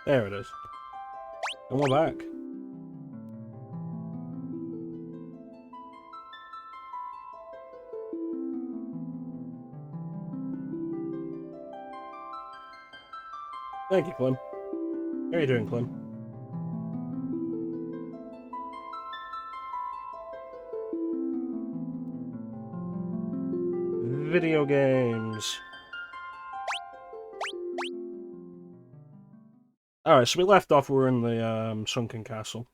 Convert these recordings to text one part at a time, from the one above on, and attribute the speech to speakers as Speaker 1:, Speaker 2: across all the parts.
Speaker 1: There it is. And we're back. Thank you, Clem. How are you doing, Clem? Video games. Alright, so we left off, we were in the sunken castle.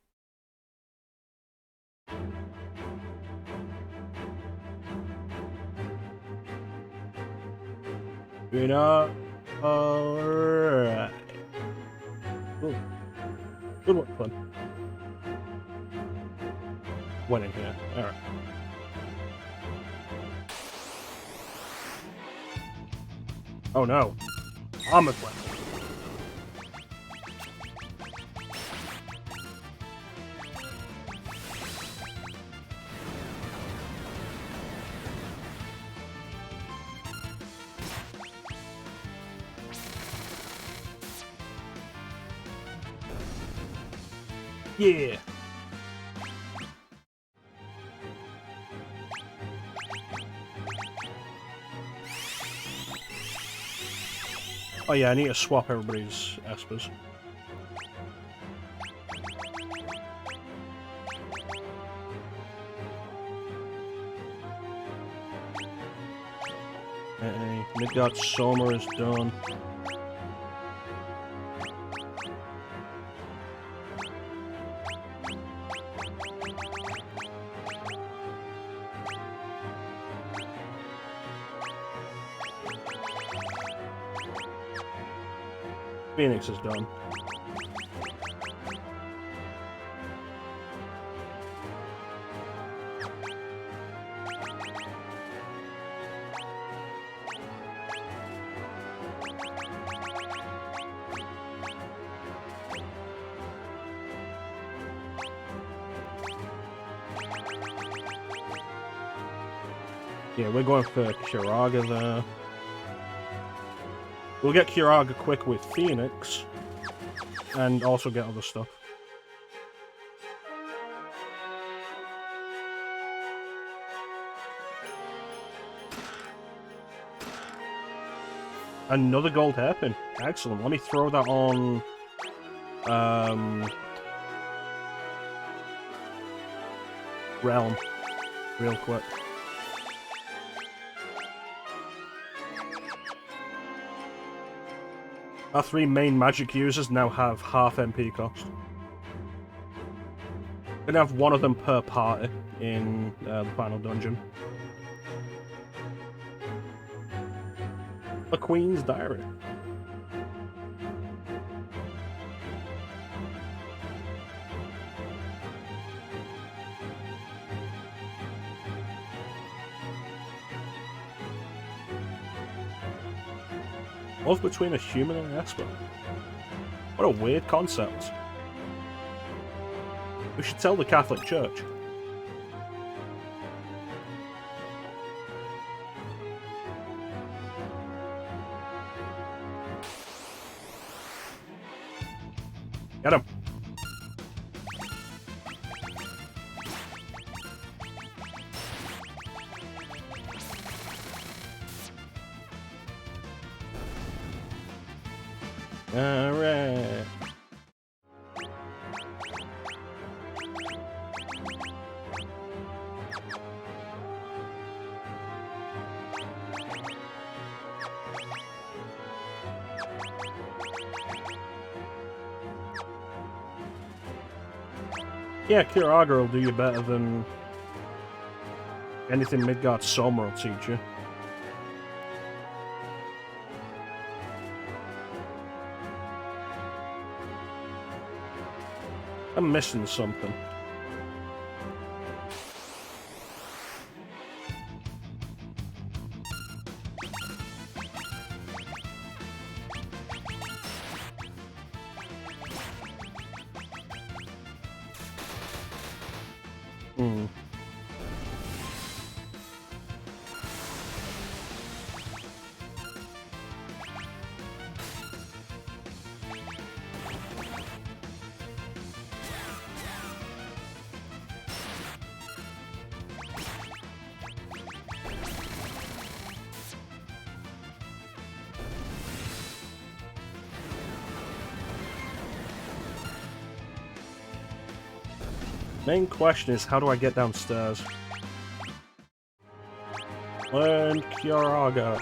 Speaker 1: You know, alright. Cool. Good one, Clem. Went in here. Alright. Oh no. Armor weapon. Yeah. Oh yeah, I need to swap everybody's espers. Midgard Soma is done. Phoenix is done. Yeah, we're going for Kiraga there. We'll get Kiraga quick with Phoenix, and also get other stuff. Another gold hairpin. Excellent. Let me throw that on... Realm. Real quick. Our 3 main magic users now have half MP cost. We're gonna have one of them per party in the final dungeon. The Queen's Diary. Love between a human and an esper. What a weird concept. We should tell the Catholic Church. Get him! Alright. Yeah, Kiraga will do you better than anything Midgard Soma will teach you. I'm missing something. Main question is, how do I get downstairs? Learn Kyaraga.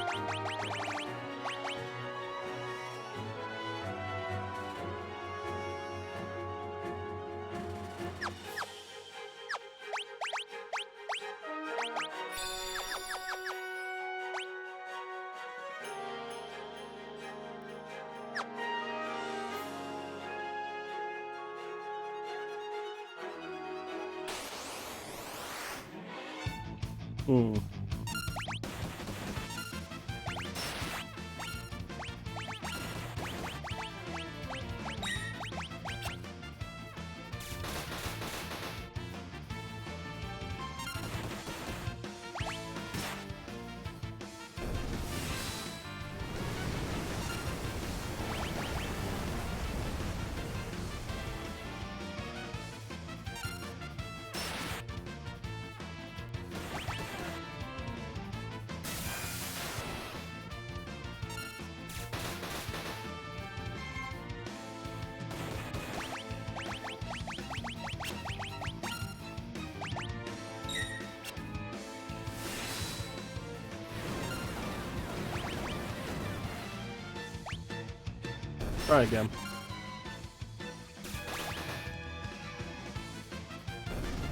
Speaker 1: Try again.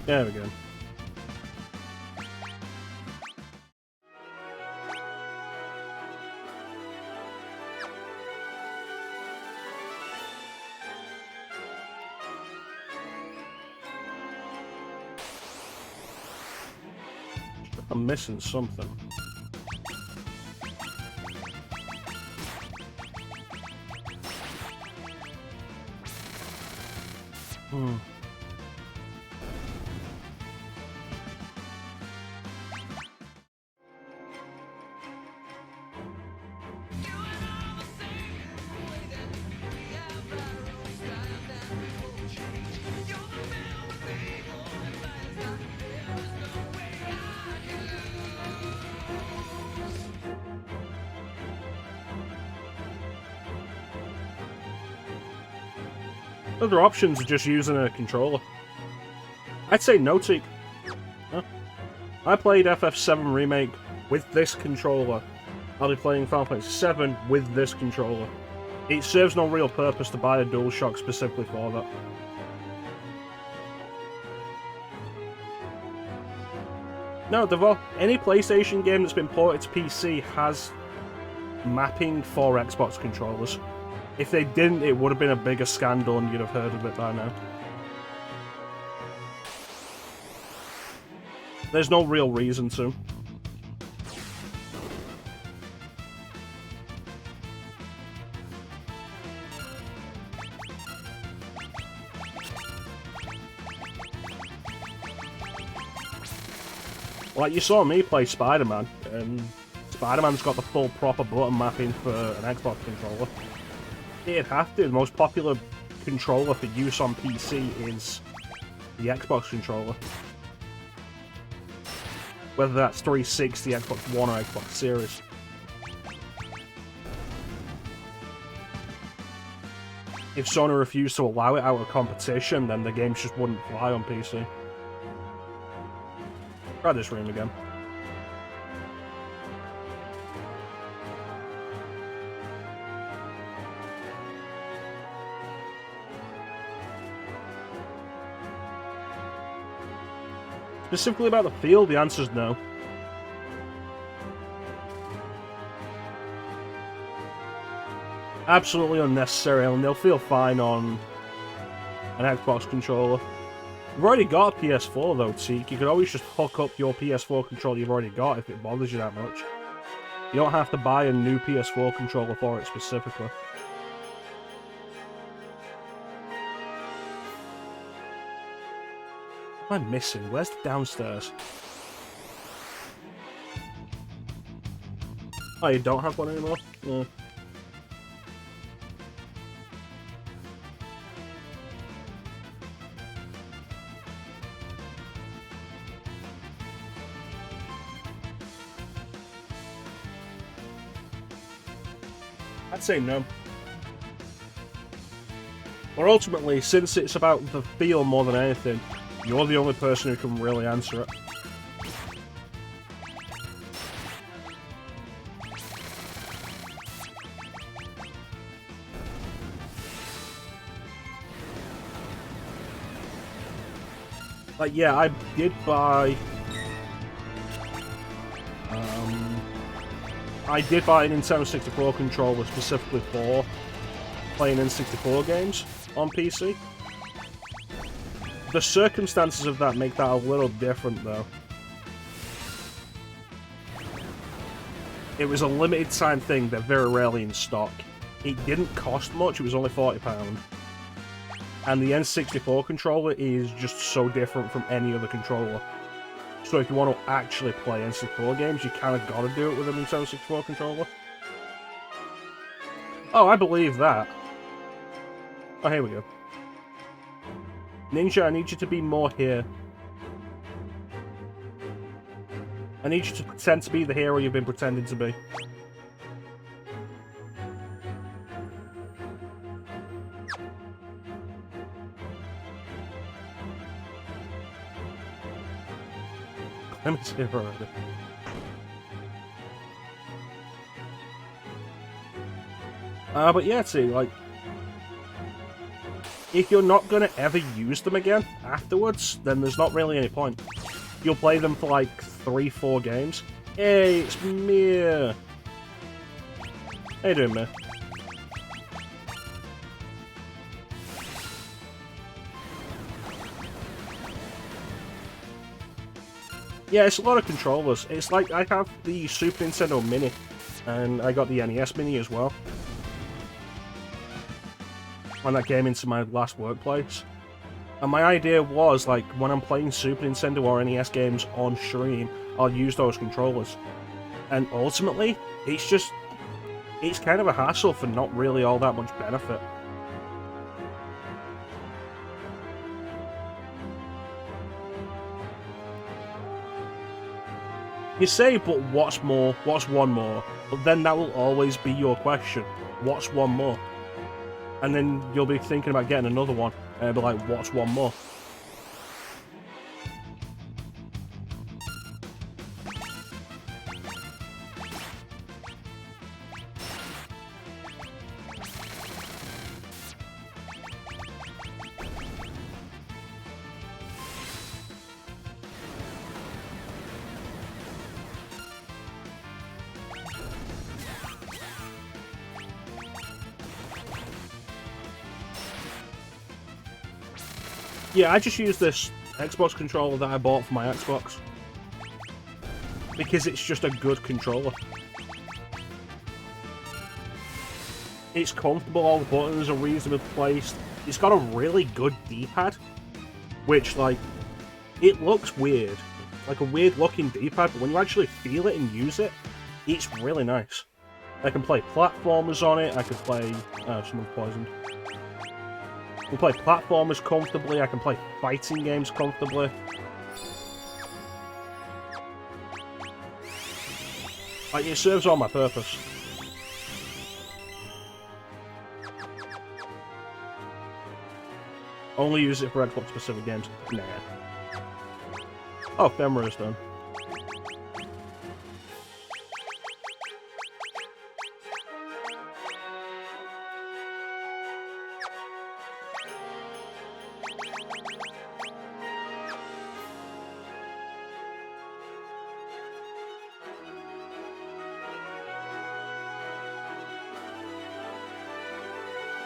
Speaker 1: There we go. I'm missing something. Other options are just using a controller. I'd say no take. Huh? I played FF7 Remake with this controller. I'll be playing Final Fantasy 7 with this controller. It serves no real purpose to buy a DualShock specifically for that. No, any PlayStation game that's been ported to PC has mapping for Xbox controllers. If they didn't, it would have been a bigger scandal and you'd have heard of it by now. There's no real reason to. Like, you saw me play Spider-Man, and Spider-Man's got the full proper button mapping for an Xbox controller. It'd have to. The most popular controller for use on PC is the Xbox controller. Whether that's 360, Xbox One, or Xbox Series. If Sony refused to allow it out of competition, then the games just wouldn't fly on PC. Try this room again. Specifically about the field, the answer's no. Absolutely unnecessary, and they'll feel fine on an Xbox controller. You've already got a PS4 though, Teak. You could always just hook up your PS4 controller you've already got if it bothers you that much. You don't have to buy a new PS4 controller for it specifically. What am I missing? Where's the downstairs? Oh, you don't have one anymore? No. I'd say no. Or ultimately, since it's about the feel more than anything, You're the only person who can really answer it. Like, yeah, I did buy... I did buy a Nintendo 64 controller specifically for playing N64 games on PC. The circumstances of that make that a little different, though. It was a limited time thing, they're very rarely in stock. It didn't cost much, it was only £40. And the N64 controller is just so different from any other controller. So if you want to actually play N64 games, you kind of gotta do it with a Nintendo 64 controller. Oh, I believe that. Oh, here we go. Ninja, I need you to be more here. I need you to pretend to be the hero you've been pretending to be. Clement's here already. But yeah, see, like... if you're not gonna ever use them again afterwards, then there's not really any point. You'll play them for like 3-4 games. Hey, it's Mia! How you doing, Mia? Yeah, it's a lot of controllers. It's like I have the Super Nintendo Mini, and I got the NES Mini as well. When that came into my last workplace. And my idea was, like, when I'm playing Super Nintendo or NES games on stream, I'll use those controllers. And ultimately, it's just... it's kind of a hassle for not really all that much benefit. You say, but what's more? What's one more? But then that will always be your question. What's one more? And then you'll be thinking about getting another one, and be like, what's one more? Yeah, I just use this Xbox controller that I bought for my Xbox. Because it's just a good controller. It's comfortable, all the buttons are reasonably placed. It's got a really good D-pad. Which, like, it looks weird. Like a weird looking D-pad, but when you actually feel it and use it, it's really nice. I can play platformers on it, I can play... someone's poisoned. I can play platformers comfortably, I can play fighting games comfortably. Like, it serves all my purpose. Only use it for Xbox specific games. Nah. Oh, Femra is done.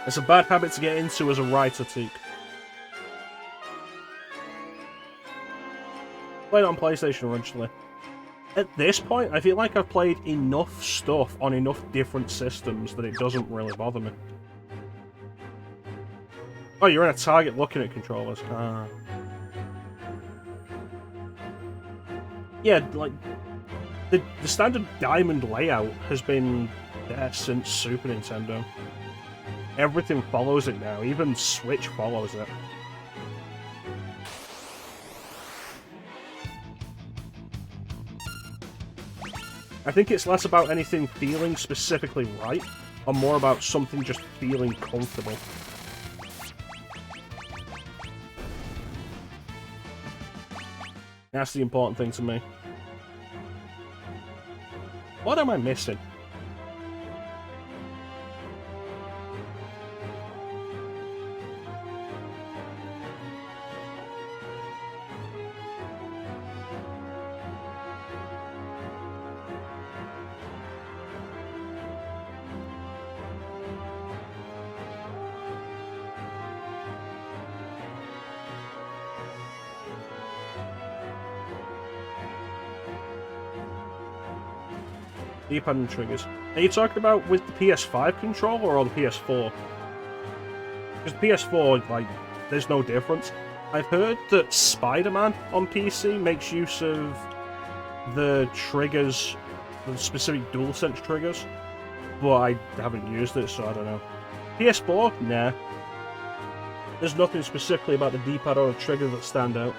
Speaker 1: It's a bad habit to get into as a writer, Teak. Played it on PlayStation originally. At this point, I feel like I've played enough stuff on enough different systems that it doesn't really bother me. Oh, you're in a Target looking at controllers. Ah. Yeah, like, the standard diamond layout has been there since Super Nintendo. Everything follows it now, even Switch follows it. I think it's less about anything feeling specifically right, and more about something just feeling comfortable. That's the important thing to me. What am I missing? D-pad and triggers. Are you talking about with the PS5 controller or the PS4? Because the PS4, like, there's no difference. I've heard that Spider-Man on PC makes use of the triggers, the specific DualSense triggers, but I haven't used it, so I don't know. PS4? Nah. There's nothing specifically about the D-pad or the trigger that stand out.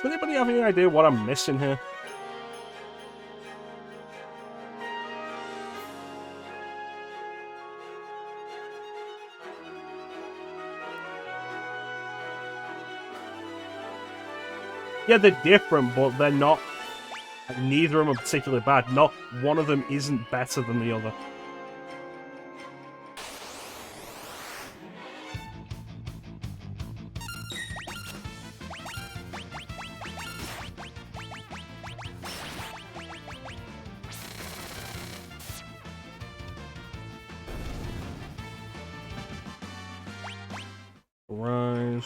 Speaker 1: Does anybody have any idea what I'm missing here? Yeah, they're different, but they're not... Neither of them are particularly bad. Not one of them isn't better than the other. Rise.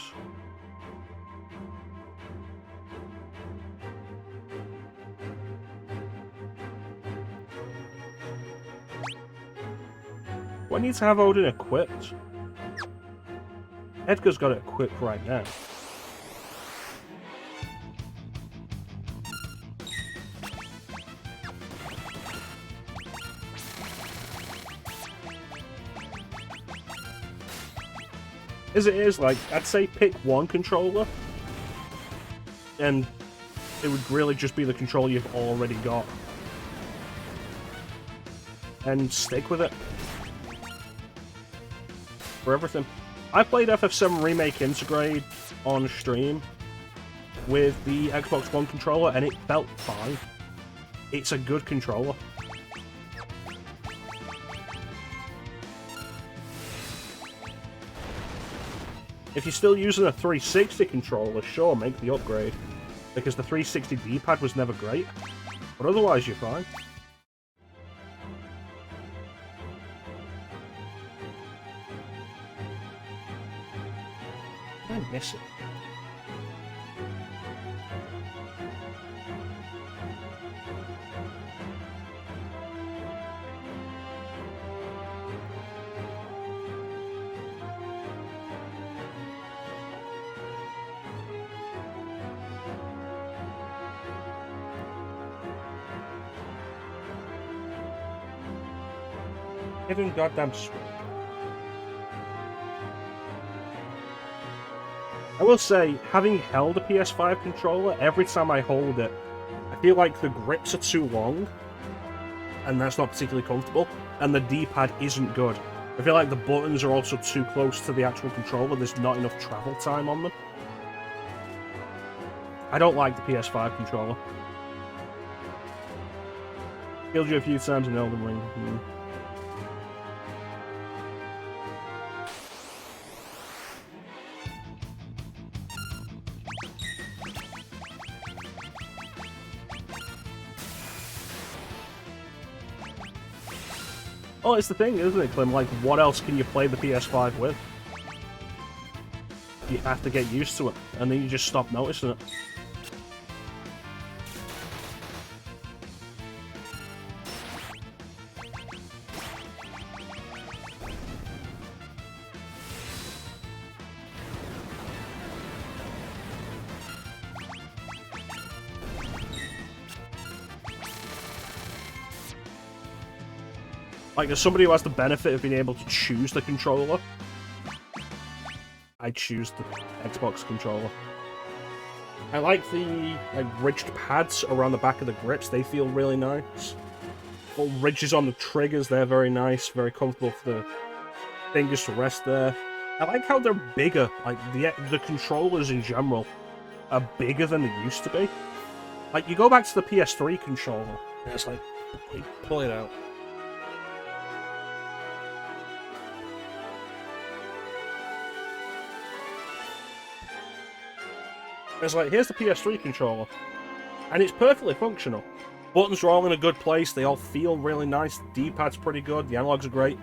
Speaker 1: Do I need to have Odin equipped? Edgar's got it equipped right now. As it is, like, I'd say pick one controller, and it would really just be the controller you've already got. And stick with it. For everything. I played FF7 Remake Integrate on stream with the Xbox One controller, and it felt fine. It's a good controller. If you're still using a 360 controller, sure, make the upgrade. Because the 360 D-pad was never great. But otherwise, you're fine. I miss it. Hidden goddamn switch. I will say, having held a PS5 controller, every time I hold it, I feel like the grips are too long, and that's not particularly comfortable, and the D-pad isn't good. I feel like the buttons are also too close to the actual controller, there's not enough travel time on them. I don't like the PS5 controller. Killed you a few times in Elden Ring. Oh, it's the thing, isn't it, Clem? Like, what else can you play the PS5 with? You have to get used to it, and then you just stop noticing it. Like, as somebody who has the benefit of being able to choose the controller, I choose the Xbox controller. I like the, like, ridged pads around the back of the grips. They feel really nice. Little ridges on the triggers, they're very nice, very comfortable for the fingers to rest there. I like how they're bigger, like the controllers in general are bigger than they used to be. Like, you go back to the PS3 controller, and it's like, pull it out. It's like, here's the PS3 controller, and it's perfectly functional. Buttons are all in a good place, they all feel really nice, the D-pad's pretty good, the analogs are great.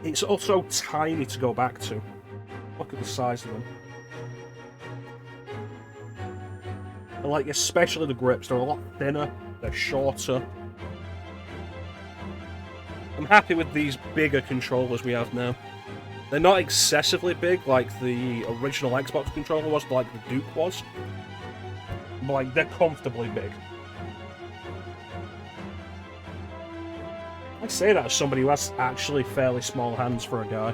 Speaker 1: It's also tiny to go back to. Look at the size of them. And like, especially the grips, they're a lot thinner, they're shorter. I'm happy with these bigger controllers we have now. They're not excessively big like the original Xbox controller was, like the Duke was. But like, they're comfortably big. I say that as somebody who has actually fairly small hands for a guy.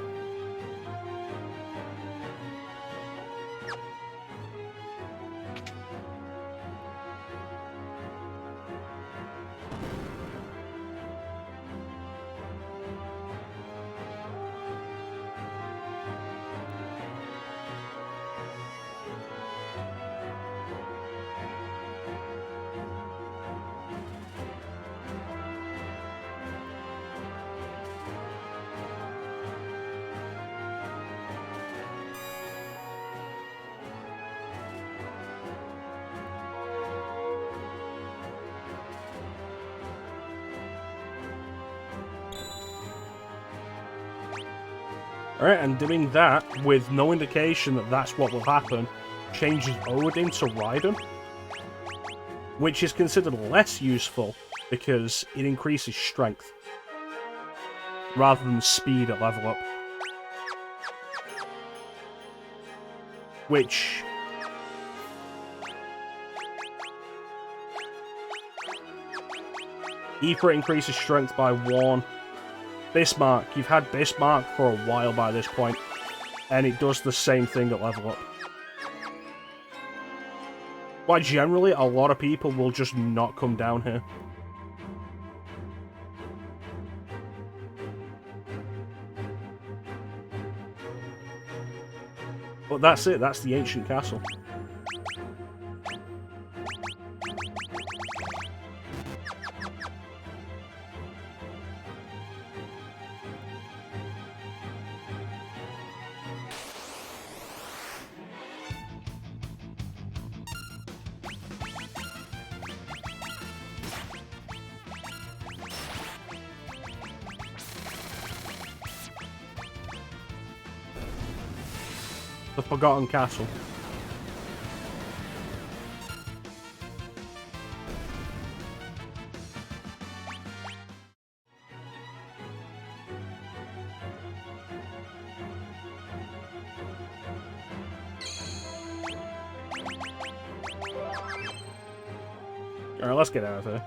Speaker 1: Alright, and doing that with no indication that that's what will happen changes Odin to Raiden, which is considered less useful because it increases strength rather than speed at level up. Which Aether increases strength by 1. Bismarck, you've had Bismarck for a while by this point, and it does the same thing at level up. Why generally a lot of people will just not come down here. But that's it, that's the ancient castle. The Forgotten Castle. Alright, let's get out of here.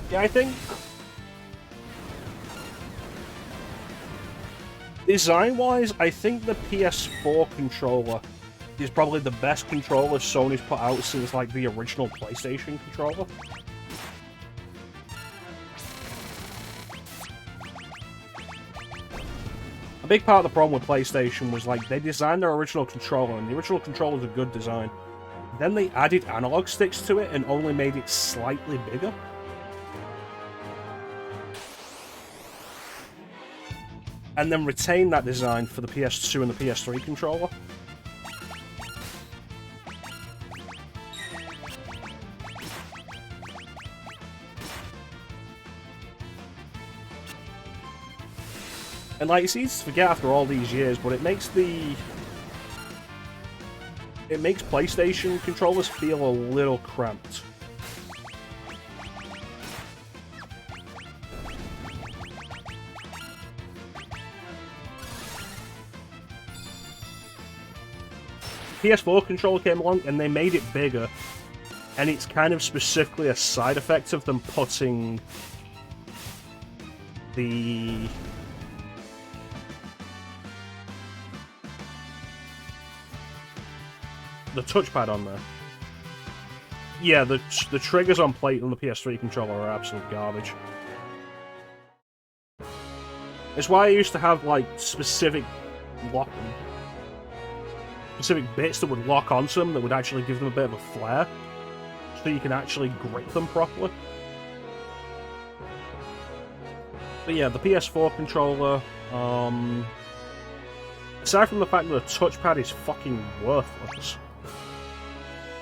Speaker 1: Yeah, I think design-wise, I think the PS4 controller is probably the best controller Sony's put out since, like, the original PlayStation controller. A big part of the problem with PlayStation was, like, they designed their original controller, and the original controller was a good design. Then they added analog sticks to it and only made it slightly bigger. And then retain that design for the PS2 and the PS3 controller. And like, it's easy to forget after all these years, but it makes the it makes PlayStation controllers feel a little cramped. PS4 controller came along and they made it bigger, and it's kind of specifically a side effect of them putting the touchpad on there. Yeah, the triggers on plate on the PS3 controller are absolute garbage. It's why I used to have like specific bits that would lock onto them that would actually give them a bit of a flare, so you can actually grip them properly. But yeah, the PS4 controller, aside from the fact that the touchpad is fucking worthless,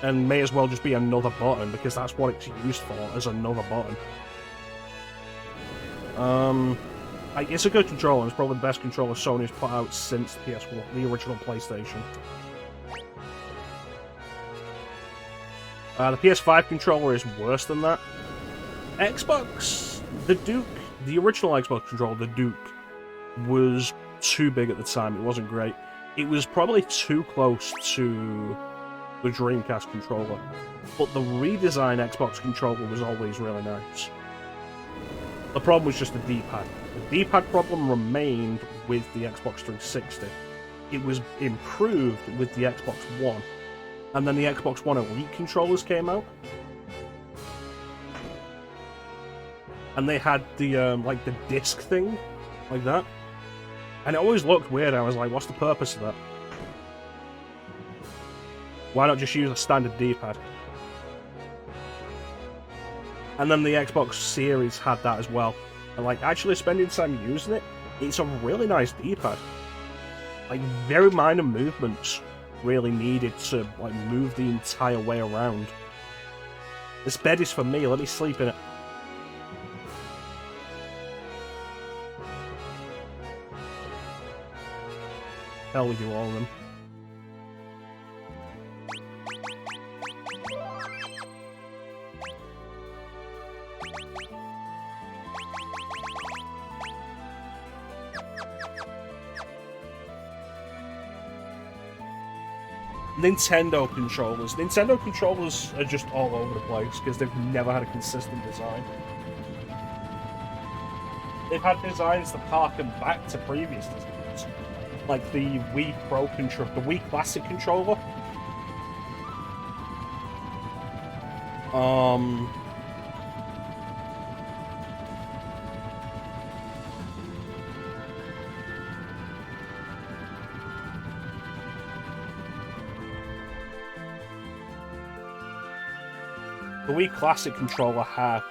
Speaker 1: and may as well just be another button, because that's what it's used for, as another button. It's a good controller, and it's probably the best controller Sony's put out since the PS4, the original PlayStation. The PS5 controller is worse than that. Xbox, the original Xbox controller, the Duke, was too big at the time. It wasn't great. It was probably too close to the Dreamcast controller. But the redesigned Xbox controller was always really nice. The problem was just the D-pad. The D-pad problem remained with the Xbox 360. It was improved with the Xbox One. And then the Xbox One Elite controllers came out. And they had the, like, the disc thing, like that. And it always looked weird. I was like, what's the purpose of that? Why not just use a standard D-pad? And then the Xbox Series had that as well. And, like, actually spending time using it, it's a really nice D-pad. Like, very minor movements really needed to, like, move the entire way around. This bed is for me, let me sleep in it. Hell, we do all of them. Nintendo controllers. Nintendo controllers are just all over the place because they've never had a consistent design. They've had designs that harken back to previous designs, like the Wii Pro controller, the Wii Classic controller. The Wii Classic controller had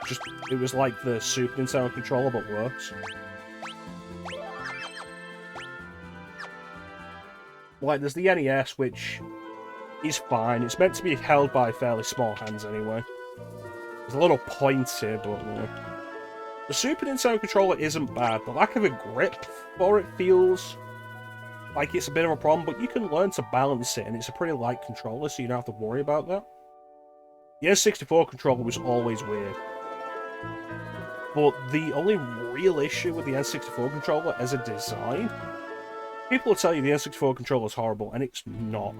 Speaker 1: it was like the Super Nintendo controller, but worse. Like, there's the NES, which is fine. It's meant to be held by fairly small hands anyway. It's a little pointy, but the Super Nintendo controller isn't bad. The lack of a grip for it feels like it's a bit of a problem, but you can learn to balance it, and it's a pretty light controller, so you don't have to worry about that. The N64 controller was always weird. But the only real issue with the N64 controller as a design, people will tell you the N64 controller is horrible, and it's not.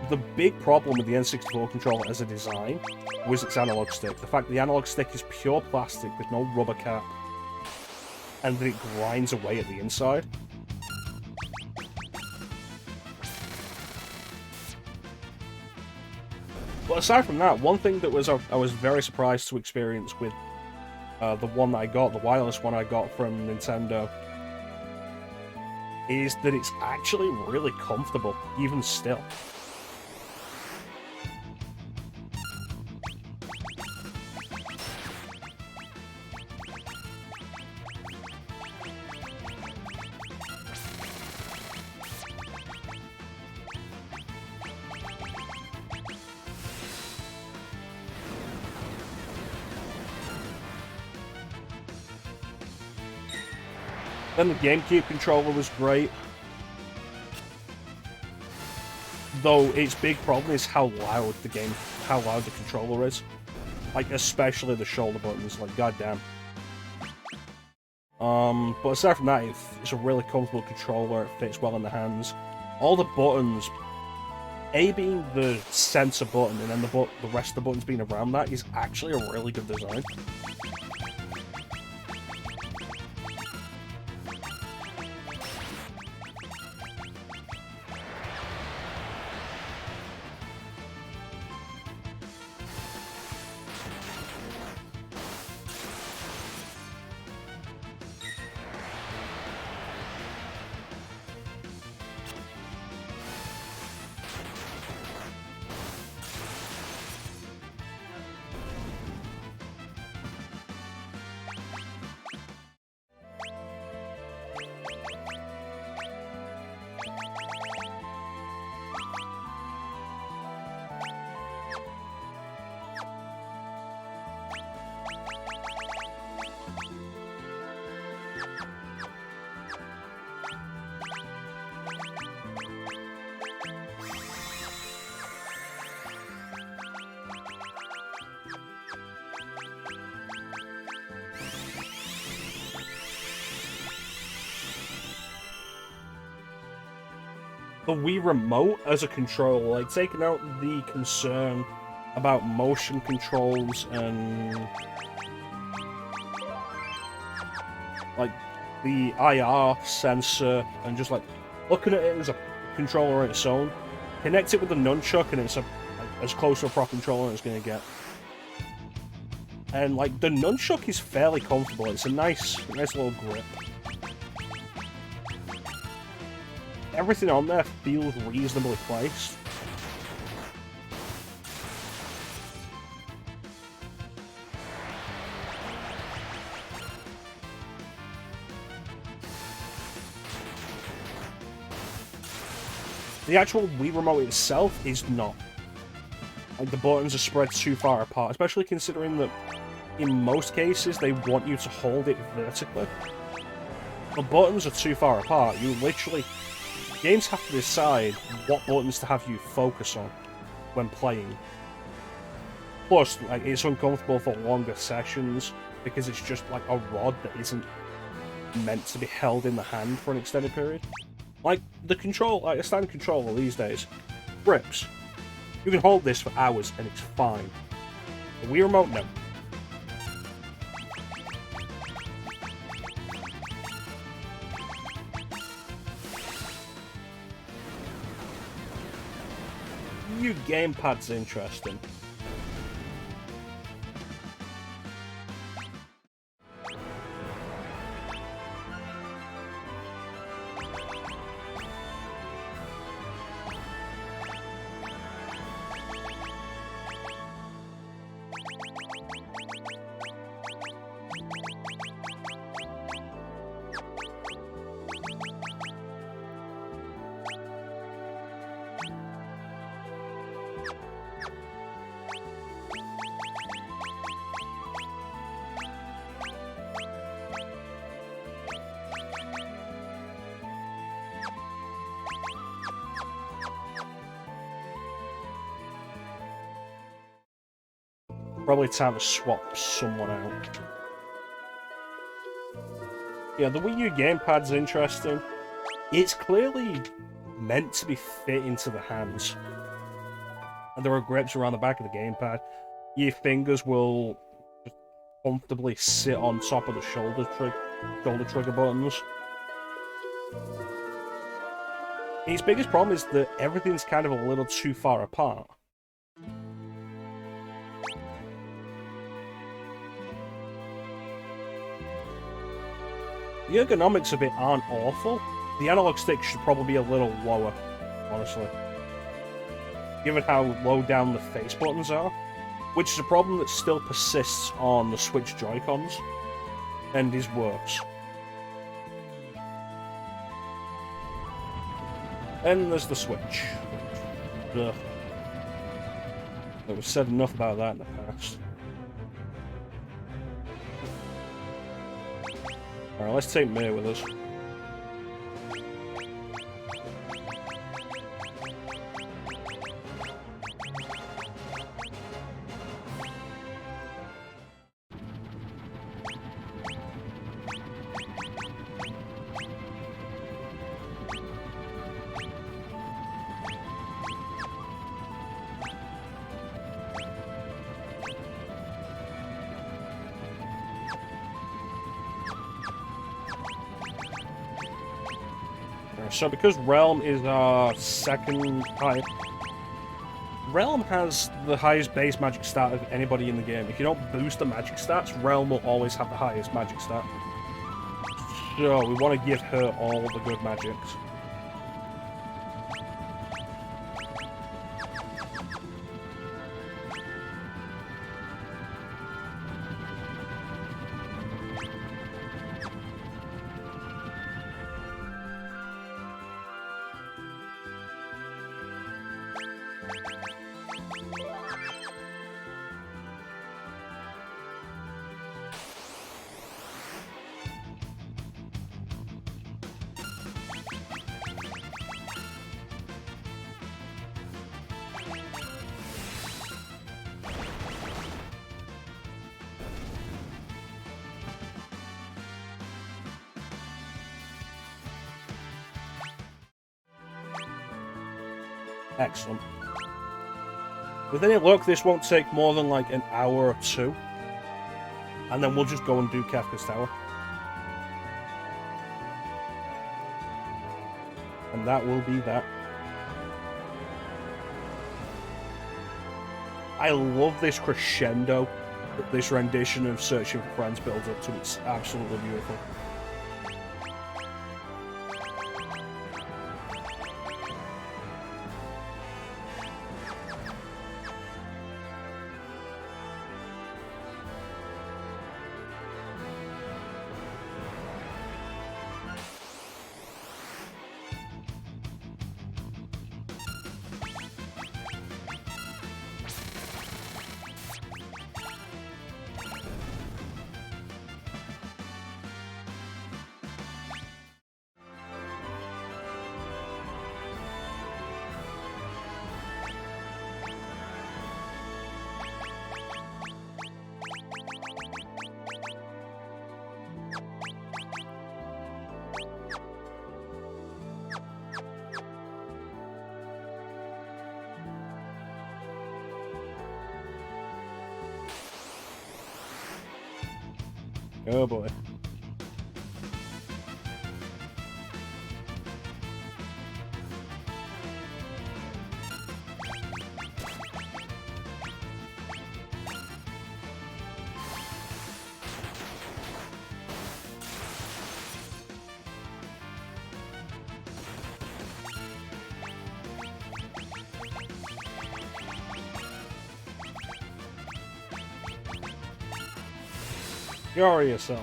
Speaker 1: The big problem with the N64 controller as a design was its analog stick. The fact that the analog stick is pure plastic with no rubber cap, and that it grinds away at the inside. But aside from that, one thing that I was very surprised to experience with the one that I got, the wireless one I got from Nintendo, is that it's actually really comfortable, even still. Then the GameCube controller was great. Though its big problem is how loud the controller is. Like, especially the shoulder buttons, like, goddamn. But aside from that, it's a really comfortable controller, it fits well in the hands. All the buttons, A being the center button, and then the rest of the buttons being around that, is actually a really good design. The Wii Remote as a controller, like, taking out the concern about motion controls and like the IR sensor, and just like looking at it as a controller on its own, connect it with the nunchuck and it's as close to a proper controller as it's gonna get. And like the nunchuck is fairly comfortable. It's a nice little grip. Everything on there feels reasonably placed. The actual Wii Remote itself is not. Like, the buttons are spread too far apart, especially considering that in most cases they want you to hold it vertically. The buttons are too far apart. You literally... Games have to decide what buttons to have you focus on when playing. Plus, like, it's uncomfortable for longer sessions because it's just like a rod that isn't meant to be held in the hand for an extended period. Like a standard controller these days, grips. You can hold this for hours and it's fine. The Wii Remote, no. New gamepad's interesting. Probably time to swap someone out. Yeah, the Wii U gamepad's interesting. It's clearly meant to be fit into the hands. And there are grips around the back of the gamepad. Your fingers will comfortably sit on top of the shoulder trigger buttons. Its biggest problem is that everything's kind of a little too far apart. The ergonomics of it aren't awful. The analog stick should probably be a little lower, honestly. Given how low down the face buttons are, which is a problem that still persists on the Switch Joy-Cons, and is worse. And there's the Switch. Ugh. We've said enough about that in the past. Alright, let's take Mir with us. So because Realm is our second highest... Realm has the highest base magic stat of anybody in the game. If you don't boost the magic stats, Realm will always have the highest magic stat. So we want to give her all the good magics. Excellent. With any luck, this won't take more than like an hour or two. And then we'll just go and do Kefka's Tower. And that will be that. I love this crescendo that this rendition of Searching for Friends builds up to. It's absolutely beautiful. Oh boy. You're yourself.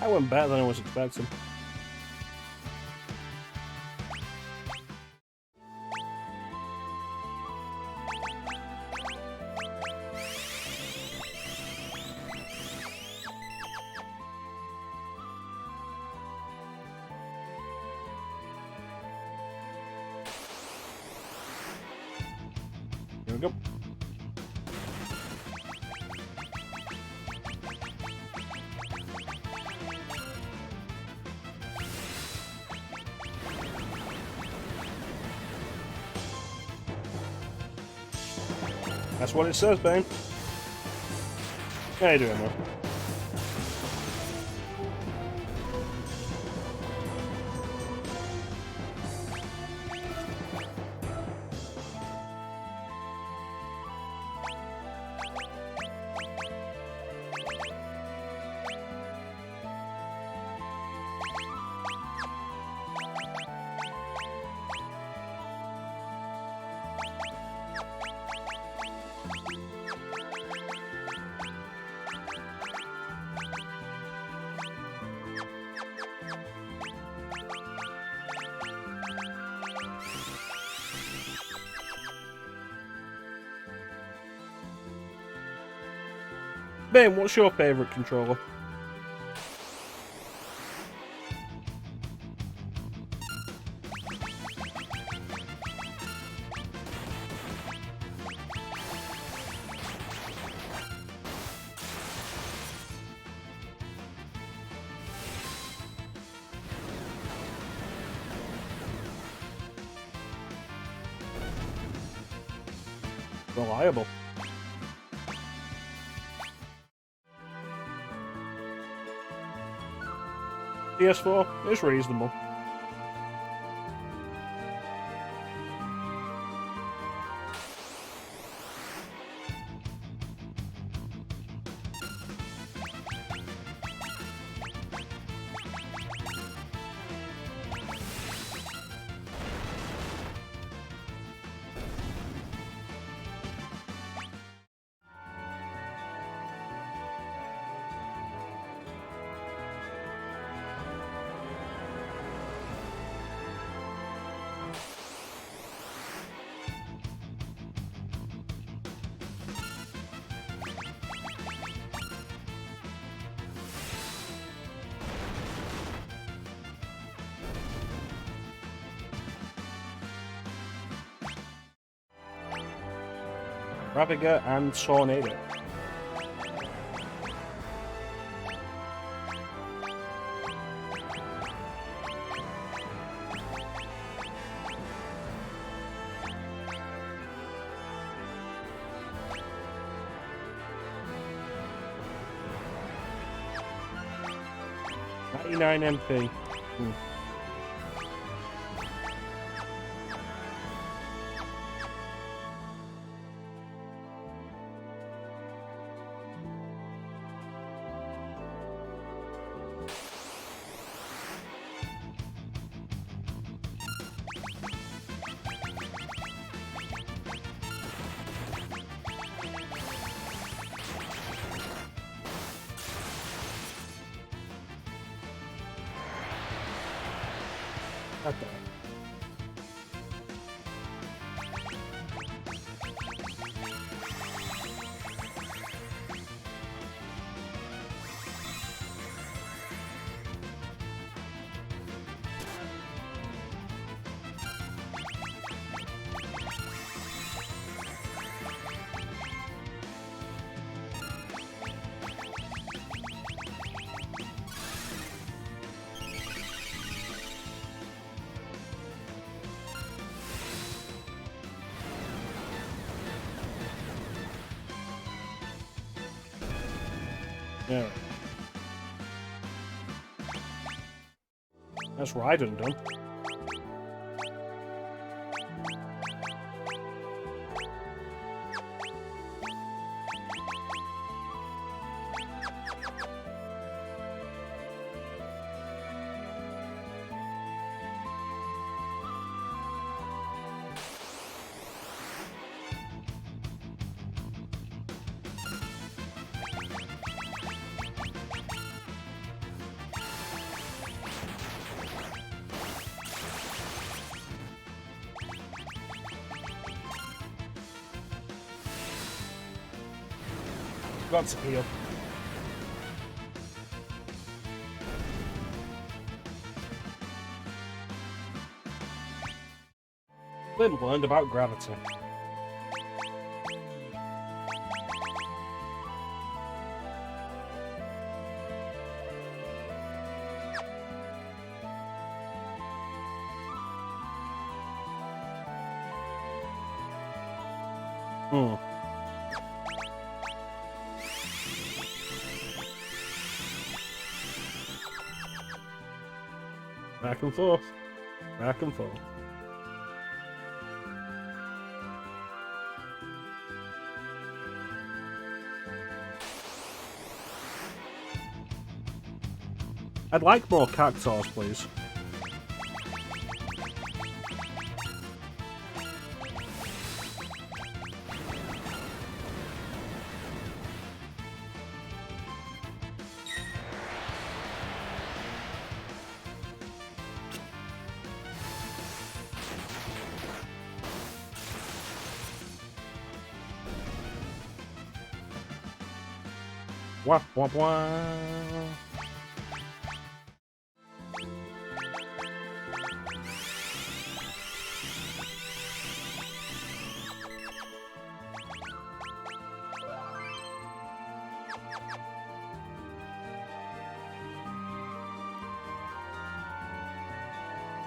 Speaker 1: I went better than I was expecting. Here we go. That's what it says, Bane. How you doing, man? Bane, what's your favourite controller? Reliable. PS4 is reasonable. Rapiga and Tornado. MP. Okay. Yeah. That's Raiden done. Got to heal. Then learned about gravity. Back and forth. Back and forth. I'd like more cactuars, please. Wah, wah, wah.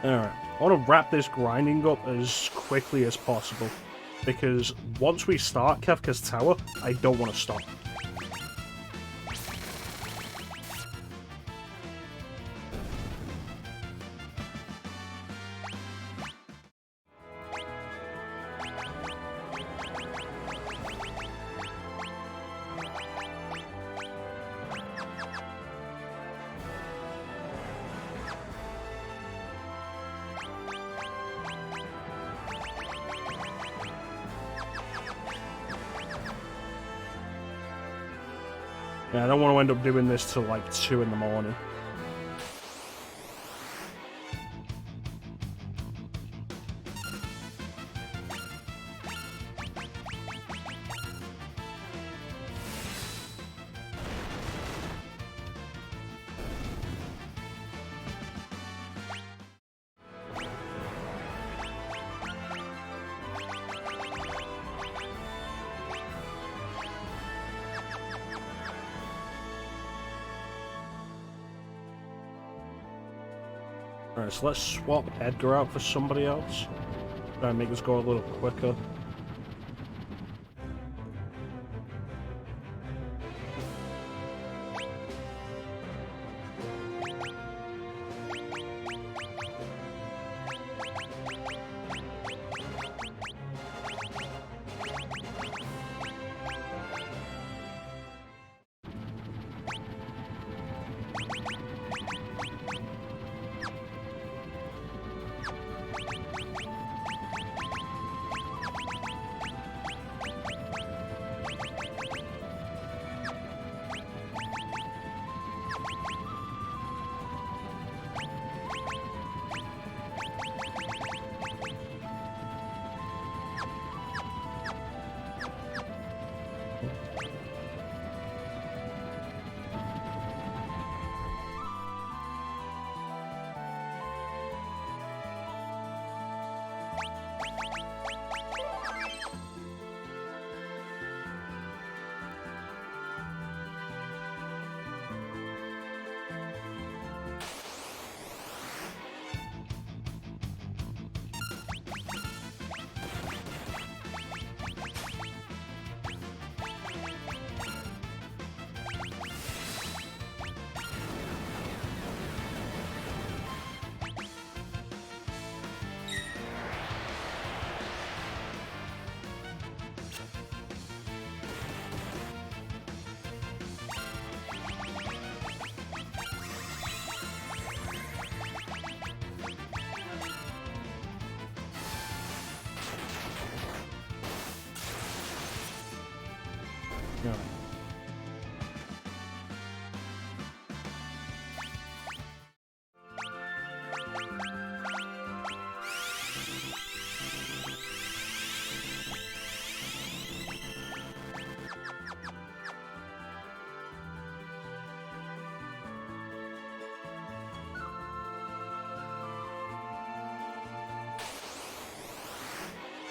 Speaker 1: Alright, I want to wrap this grinding up as quickly as possible, because once we start Kefka's Tower, I don't want to stop. Yeah, I don't want to end up doing this till like 2 in the morning. Alright, so let's swap Edgar out for somebody else. Try and make this go a little quicker. Yeah.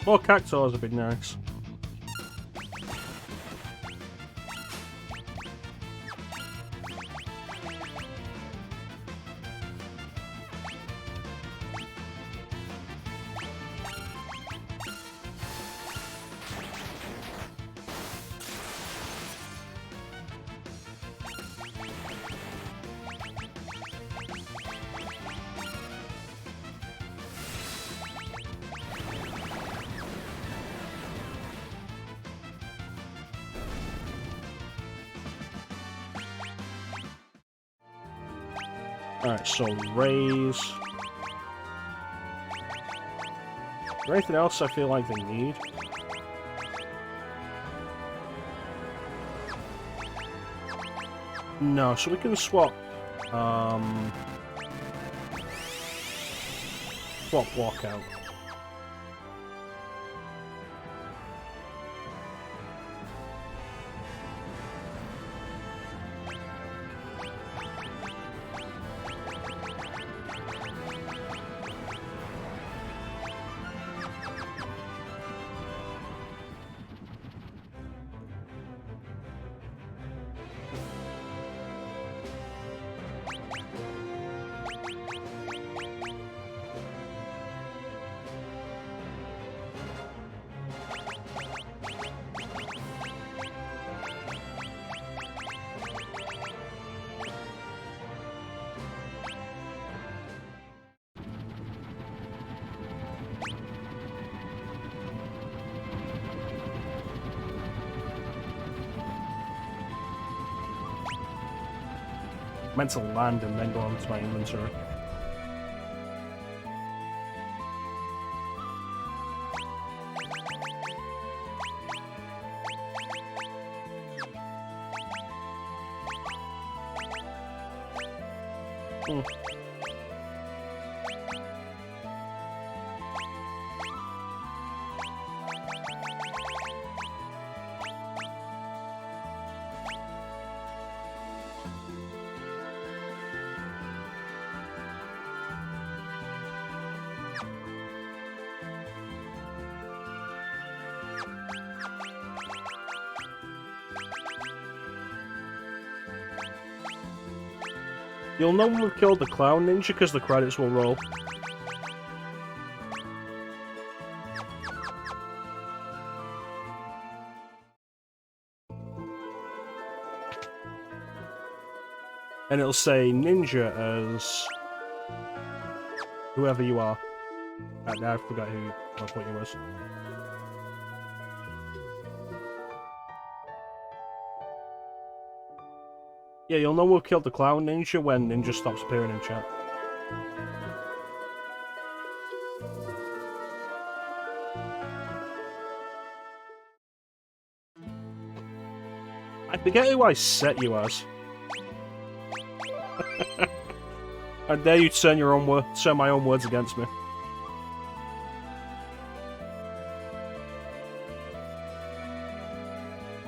Speaker 1: More cactuars would be nice. Alright, so raise. Is there anything else I feel like they need? No, so we can swap. Swap block out. Meant to land and then go onto my inventory. Hmm. You'll know when we've killed the clown ninja because the credits will roll. And it'll say ninja as whoever you are. I forgot what you was. Yeah, you'll know we've killed the clown ninja when ninja stops appearing in chat. I forget who I set you as. How dare you turn my own words against me.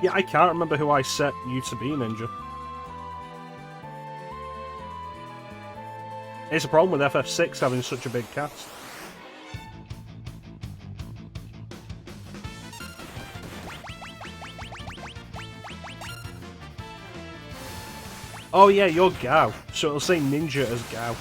Speaker 1: Yeah, I can't remember who I set you to be, Ninja. It's a problem with FF6 having such a big cast. Oh yeah, you're Gao, so it'll say Ninja as Gao.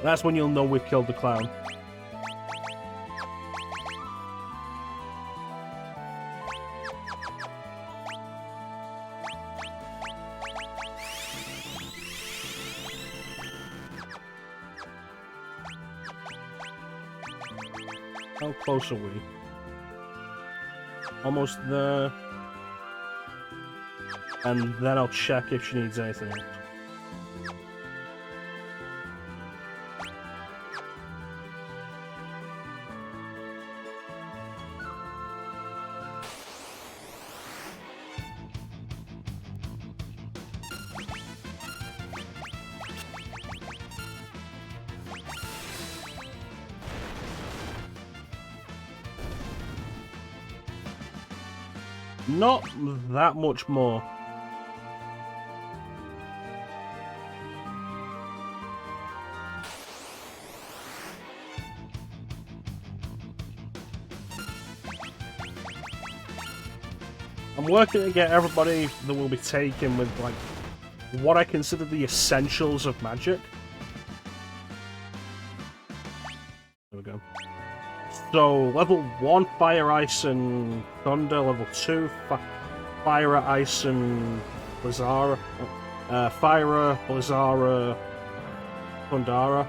Speaker 1: That's when you'll know we've killed the clown. How close are we? Almost there. And then I'll check if she needs anything else. Not that much more. I'm working to get everybody that will be taken with, like, what I consider the essentials of magic. There we go. So, level 1, Fire, Ice, and Thunder. Level 2, Fire, Ice, and Blizzara. Fire, Blizzara, Thundara.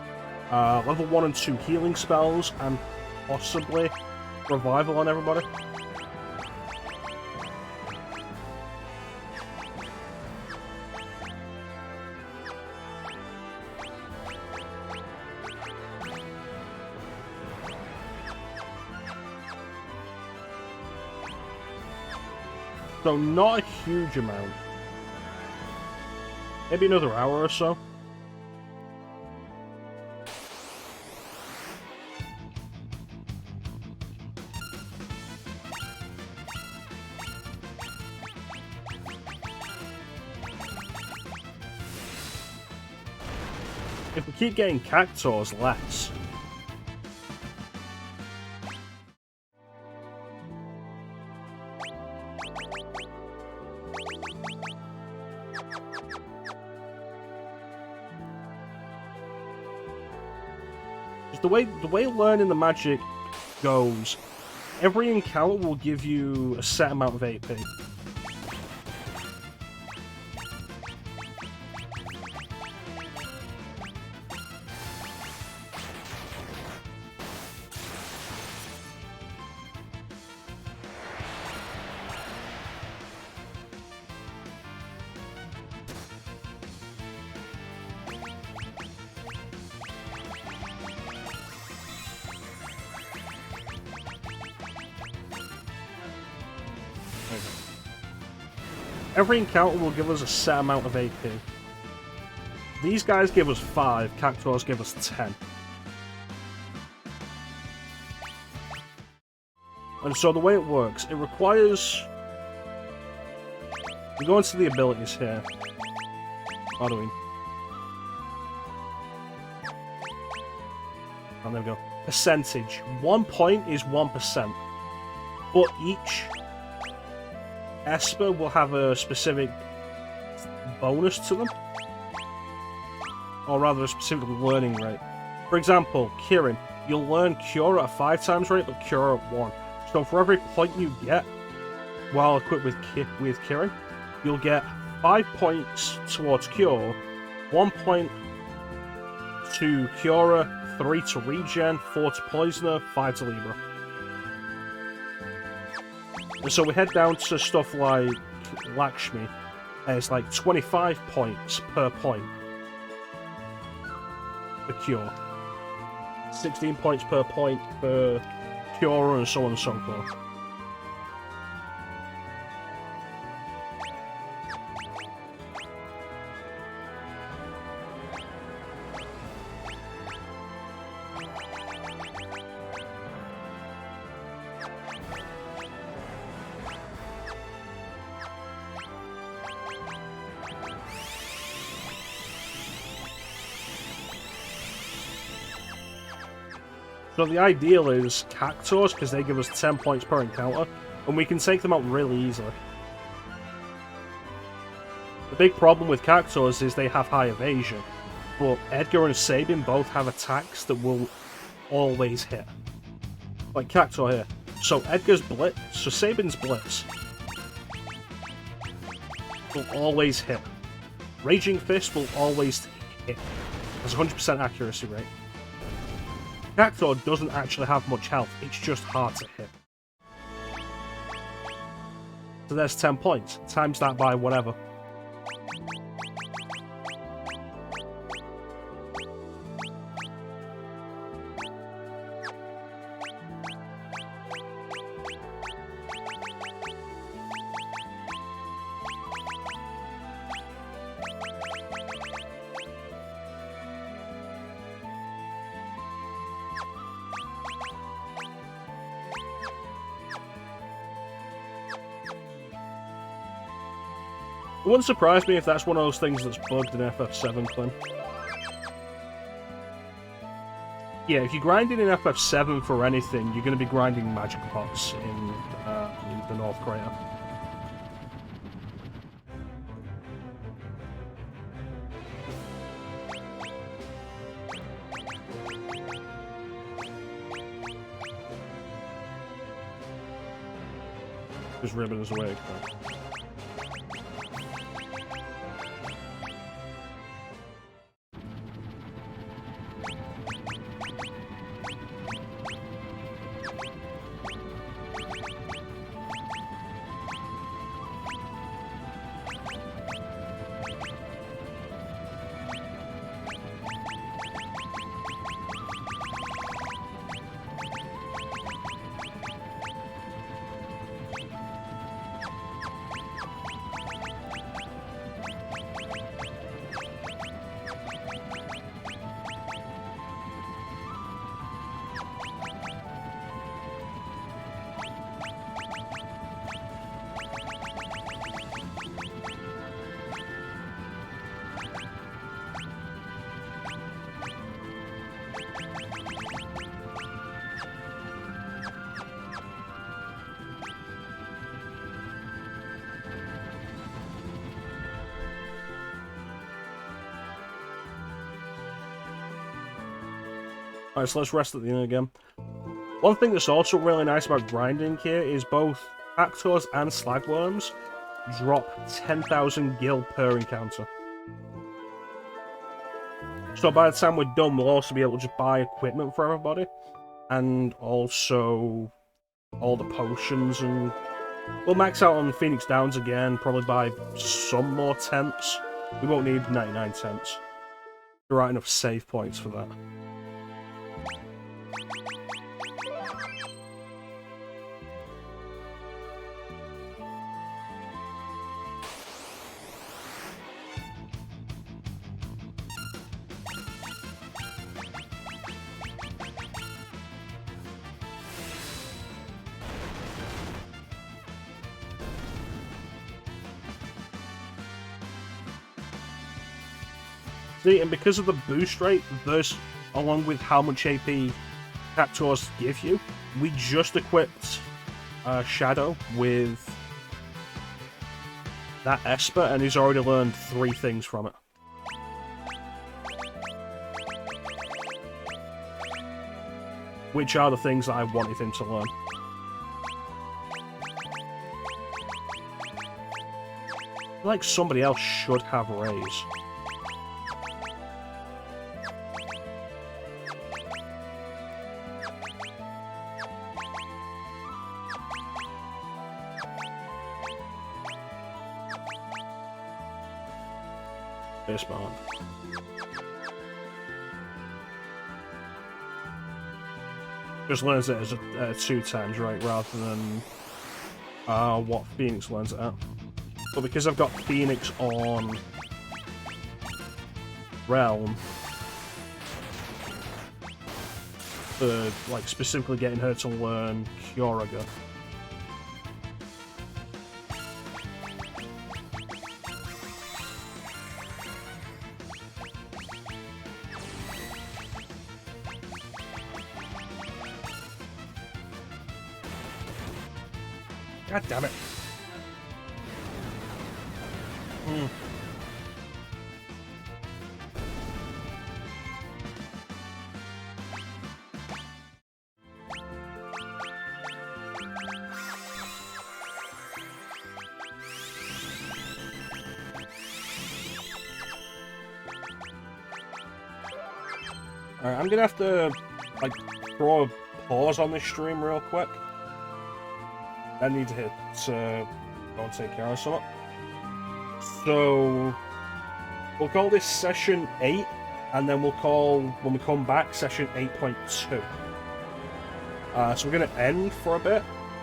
Speaker 1: Level 1 and 2, Healing spells, and possibly Revival on everybody. So not a huge amount. Maybe another hour or so. If we keep getting cactuars, less. The way learning the magic goes, every encounter will give you a set amount of AP. Every encounter will give us a set amount of AP. These guys give us 5, Cactuars give us 10. And so the way it works, it requires... We go into the abilities here. How do we... Oh, there we go. Percentage. 1 point is 1%. But each Esper will have a specific bonus to them. Or rather, a specific learning rate. For example, Kirin. You'll learn Cure at a 5 times rate, but Cure at 1. So for every point you get while equipped with Kirin, you'll get 5 points towards Cure, 1 point to Cura, 3 to Regen, 4 to Poisoner, 5 to Libra. And so we head down to stuff like Lakshmi, and it's like 25 points per point for Cure. 16 points per point for Cure, and so on and so forth. So the ideal is Cactuars, because they give us 10 points per encounter, and we can take them out really easily. The big problem with Cactuars is they have high evasion, but Edgar and Sabin both have attacks that will always hit. Like Cactuar here. So Edgar's Blitz, so Sabin's Blitz will always hit. Raging Fist will always hit. Has 100% accuracy rate. Cactuar doesn't actually have much health, it's just hard to hit. So there's 10 points, times that by whatever. It wouldn't surprise me if that's one of those things that's bugged in FF7, Clint. Yeah, if you're grinding in FF7 for anything, you're going to be grinding magic pots in the North Crater. Just ribbon is away. Alright, so let's rest at the end again. One thing that's also really nice about grinding here is both Cactuars and Slagworms drop 10,000 gil per encounter. So by the time we're done, we'll also be able to just buy equipment for everybody. And also all the potions, and we'll max out on Phoenix Downs again, probably buy some more tents. We won't need 99 tents. There aren't enough save points for that. See, and because of the boost rate, this, along with how much AP Cactuars give you, we just equipped Shadow with that Esper, and he's already learned 3 things from it. Which are the things that I wanted him to learn. I feel like somebody else should have Raise. Fistbone. Just learns it as 2 times, right, rather than what Phoenix learns it at. But because I've got Phoenix on Realm, for like specifically getting her to learn Kyoraga. God damn it. Alright, I'm gonna have to, like, throw a pause on this stream real quick. I need to go and take care of something. So, we'll call this session 8, and then we'll call, when we come back, session 8.2. So we're going to end for a bit,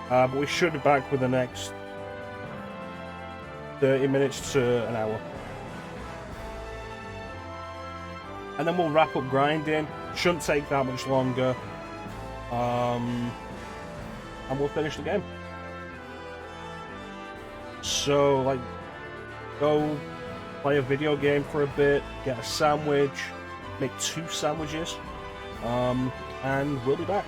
Speaker 1: but we should be back with the next 30 minutes to an hour. And then we'll wrap up grinding. Shouldn't take that much longer. And we'll finish the game. So, like, go play a video game for a bit, get a sandwich, make 2 sandwiches, and we'll be back.